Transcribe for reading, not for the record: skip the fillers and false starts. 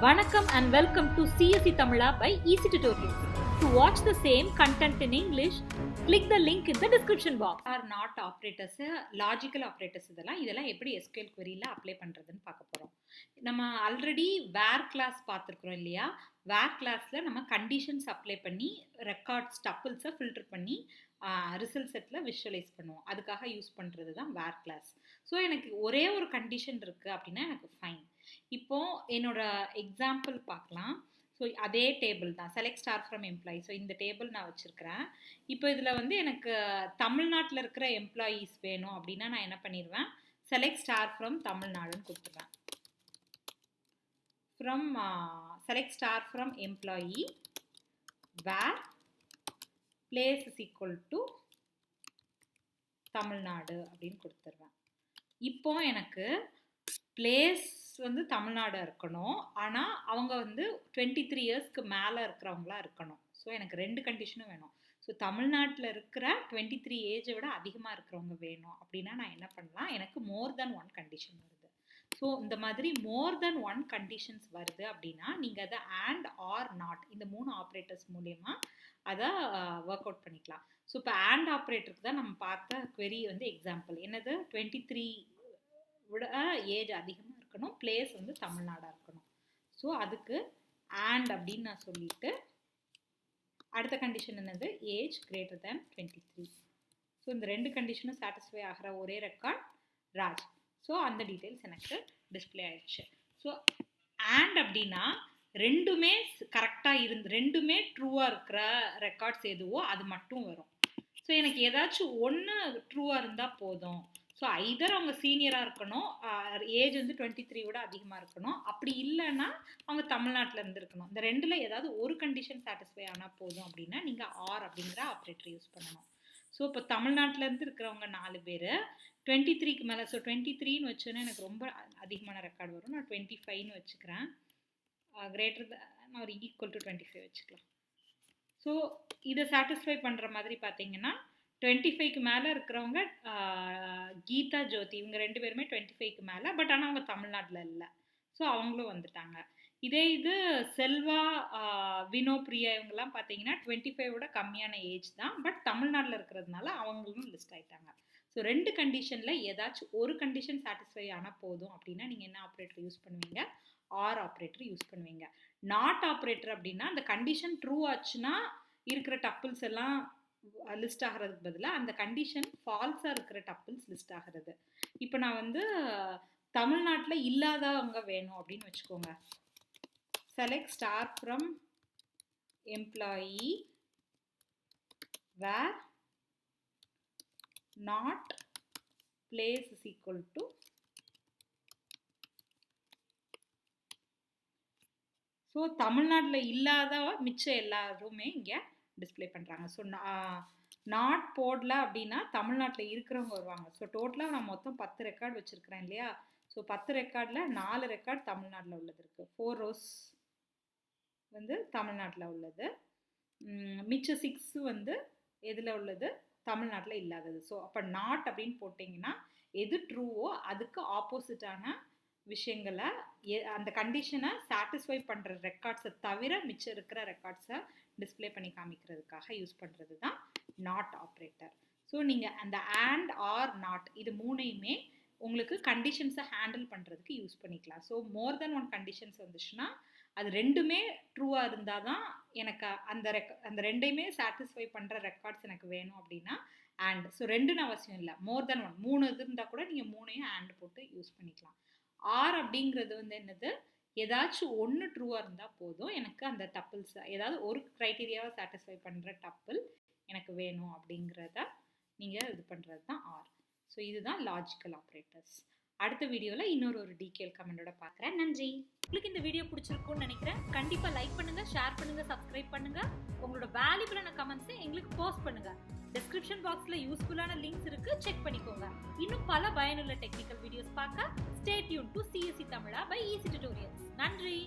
Vanakkam and welcome to CSE Tamila by Eezytutorials. To watch the same content in English, click the link in the description box. Are not operators, logical operators இதெல்லாம் எப்படி SQL queryல apply பண்றதுன்னு பார்க்க போறோம். நம்ம already where class பார்த்திருக்கிறோம் இல்லையா? where classல நம்ம conditions apply பண்ணி ரெக்கார்ட்ஸ் டப்பிள்ஸை ஃபில்டர் பண்ணி ரிசல்ட் செட்டில் விஷுவலைஸ் பண்ணுவோம். அதுக்காக யூஸ் பண்ணுறது தான் where class. ஸோ எனக்கு ஒரே ஒரு கண்டிஷன் இருக்குது அப்படின்னா எனக்கு ஃபைன். இப்போது என்னோட எக்ஸாம்பிள் பார்க்கலாம். ஸோ அதே டேபிள் தான், select star from employee. So இந்த டேபிள் நான் வச்சுருக்கிறேன். இப்போ இதில் வந்து எனக்கு தமிழ்நாட்டில் இருக்கிற எம்ப்ளாயீஸ் வேணும் அப்படின்னா நான் என்ன பண்ணிடுவேன், செலக்ட் ஸ்டார் ஃப்ரம் தமிழ்நாடுன்னு கொடுத்துருவேன். From select star from employee where place is equal to Tamil Nadu அப்படின்னு கொடுத்துருவேன். இப்போ எனக்கு பிளேஸ் வந்து தமிழ்நாடு இருக்கணும், ஆனால் அவங்க வந்து 23 இயர்ஸ்க்கு மேலே இருக்கிறவங்களா இருக்கணும். ஸோ எனக்கு ரெண்டு கண்டிஷனும் வேணும். ஸோ தமிழ்நாட்டில் இருக்கிற 23 ஏஜை விட அதிகமாக இருக்கிறவங்க வேணும் அப்படின்னா நான் என்ன பண்ணலாம், எனக்கு மோர் தென் ஒன் கண்டிஷன் வருது. ஸோ இந்த மாதிரி மோர் தென் ஒன் கண்டிஷன்ஸ் வருது அப்படின்னா நீங்கள் அதை அண்ட் ஆர் நாட் இந்த 3 ஆப்ரேட்டர்ஸ் மூலயமா அதை ஒர்க் அவுட் பண்ணிக்கலாம். ஸோ இப்போ அண்ட் ஆப்ரேட்டருக்கு தான் நம்ம பார்த்த query வந்து எக்ஸாம்பிள். என்னது, 23 விட ஏஜ் அதிகமாக இருக்கணும், பிளேஸ் வந்து தமிழ்நாடாக இருக்கணும். ஸோ அதுக்கு அண்ட் அப்படின்னு நான் சொல்லிட்டு அடுத்த கண்டிஷன் என்னது, ஏஜ் கிரேட்டர் தேன் 23. ஸோ இந்த ரெண்டு கண்டிஷனும் சாட்டிஸ்ஃபை ஆகிற ஒரே ரெக்கார்ட் ராஜ். ஸோ அந்த டீட்டெயில்ஸ் எனக்கு டிஸ்பிளே ஆயிடுச்சு. ஸோ அண்ட் அப்படின்னா ரெண்டுமே கரெக்டாக ரெண்டுமே ட்ரூவாக இருக்கிற ரெக்கார்ட்ஸ் எதுவோ அது மட்டும் வரும். ஸோ எனக்கு ஏதாச்சும் ஒன்று ட்ரூவாக இருந்தால் போதும். ஸோ ஐதர் அவங்க சீனியராக இருக்கணும், ஏஜ் வந்து 23 விட அதிகமாக இருக்கணும், அப்படி இல்லைன்னா அவங்க தமிழ்நாட்டில் இருந்து இருக்கணும். இந்த ரெண்டில் ஏதாவது ஒரு கண்டிஷன் சாட்டிஸ்ஃபை ஆனால் போதும் அப்படின்னா நீங்கள் ஆர் அப்படிங்கிற ஆப்ரேட்டர் யூஸ் பண்ணணும். ஸோ இப்போ தமிழ்நாட்டிலேருந்து இருக்கிறவங்க 4 பேர் 23க்கு மேலே. ஸோ 23ன்னு வச்சோன்னா எனக்கு ரொம்ப அதிகமான ரெக்கார்டு வரும். நான் 25ன்னு வச்சுக்கிறேன். கிரேட்டர் நான் ஒரு ஈக்குவல் டு 25 வச்சுக்கலாம். ஸோ இதை சாட்டிஸ்ஃபை பண்ணுற மாதிரி பார்த்தீங்கன்னா 25க்கு மேலே இருக்கிறவங்க கீதா ஜோதி, இவங்க 2 பேருமே 25க்கு மேலே, பட் ஆனால் அவங்க தமிழ்நாட்டில் இல்லை. ஸோ அவங்களும் வந்துட்டாங்க. இதே இது செல்வா, வினோப்ரியா இவங்கெல்லாம் பார்த்தீங்கன்னா 25 விட கம்மியான ஏஜ் தான், பட் தமிழ்நாட்டில் இருக்கிறதுனால அவங்களும் லிஸ்ட் ஆகிட்டாங்க. ஸோ ரெண்டு கண்டிஷனில் ஏதாச்சும் ஒரு கண்டிஷன் சாட்டிஸ்ஃபை ஆனால் போதும் அப்படின்னா நீங்கள் என்ன ஆப்ரேட்டர் யூஸ் பண்ணுவீங்க, ஆர் ஆப்ரேட்டர் யூஸ் பண்ணுவீங்க. நாட் ஆப்ரேட்டர் அப்படின்னா அந்த கண்டிஷன் ட்ரூ ஆச்சுன்னா இருக்கிற டப்பிள்ஸ் எல்லாம் லிஸ்ட் ஆகிறதுக்கு பதிலாக அந்த கண்டிஷன் ஃபால்ஸாக இருக்கிற டப்பிள்ஸ் லிஸ்ட் ஆகிறது. இப்போ நான் வந்து தமிழ்நாட்டில் இல்லாதவங்க வேணும் அப்படின்னு வச்சுக்கோங்க. Select star from employee where not place is equal to so தமிழ்நாட்டில் இல்லாத மிச்சம் எல்லாருமே இங்கே டிஸ்பிளே பண்ணுறாங்க. ஸோ நாட் போடல அப்படின்னா தமிழ்நாட்டில் இருக்கிறவங்க வருவாங்க. ஸோ டோட்டலாக நான் மொத்தம் 10 ரெக்கார்டு வச்சுருக்கிறேன் இல்லையா. ஸோ 10 ரெக்கார்டில் 4 ரெக்கார்டு தமிழ்நாட்டில் உள்ளது இருக்குது. 4 rows வந்து தமிழ்நாட்டில் உள்ளது, மிச்சம் 6 வந்து எதில் உள்ளது, தமிழ்நாட்டில் இல்லாதது. ஸோ அப்போ நாட் அப்படின்னு போட்டிங்கன்னா எது ட்ரூவோ அதுக்கு ஆப்போசிட்டான விஷயங்களை அந்த கண்டிஷனை சாட்டிஸ்ஃபை பண்ணுற ரெக்கார்ட்ஸை தவிர மிச்சம் இருக்கிற ரெக்கார்ட்ஸை டிஸ்பிளே பண்ணி காமிக்கிறதுக்காக யூஸ் பண்ணுறது தான் நாட் ஆப்ரேட்டர். ஸோ நீங்கள் அந்த அண்ட் ஆர் நாட் இது மூணையுமே உங்களுக்கு கண்டிஷன்ஸை ஹேண்டில் பண்ணுறதுக்கு யூஸ் பண்ணிக்கலாம். ஸோ மோர் தென் ஒன் கண்டிஷன்ஸ் வந்துச்சுன்னா அது ரெண்டுமே ட்ரூவாக இருந்தால் தான் எனக்கு அந்த ரெண்டையுமே சாட்டிஸ்ஃபை பண்ணுற ரெக்கார்ட்ஸ் எனக்கு வேணும் அப்படின்னா அண்ட். ஸோ ரெண்டுன்னு அவசியம் இல்லை, மோர் தென் ஒன் 3 இது இருந்தால் கூட நீங்கள் 3ஐயும் அண்ட் போட்டு யூஸ் பண்ணிக்கலாம். ஆர் அப்படிங்கிறது வந்து என்னது, ஏதாச்சும் ஒன்று ட்ரூவாக இருந்தால் போதும், எனக்கு அந்த டப்பிள்ஸ் ஏதாவது ஒரு க்ரைட்டீரியாவை சாட்டிஸ்ஃபை பண்ணுற டப்பிள் எனக்கு வேணும் அப்படிங்கிறத நீங்கள் இது பண்ணுறது தான் ஆர். ஸோ இதுதான் லாஜிக்கல் ஆப்ரேட்டர்ஸ். அடுத்த வீடியோவில் இன்னொரு DQL கமெண்டோட பார்க்குறேன். நன்றி. உங்களுக்கு இந்த வீடியோ பிடிச்சிருக்கும்னு நினைக்கிறேன். கண்டிப்பாக லைக் பண்ணுங்கள், ஷேர் பண்ணுங்கள், சப்ஸ்கிரைப் பண்ணுங்கள். உங்களோட வேல்யூபிளான கமெண்ட்ஸை எங்களுக்கு போஸ்ட் பண்ணுங்கள். டிஸ்கிரிப்ஷன் பாக்ஸில் யூஸ்ஃபுல்லான லிங்க்ஸ் இருக்குது, செக் பண்ணிக்கோங்க. இன்னும் பல பயனுள்ள டெக்னிக்கல் வீடியோஸ் பார்க்க stay tune to CSE Tamila by Eezytutorials. நன்றி.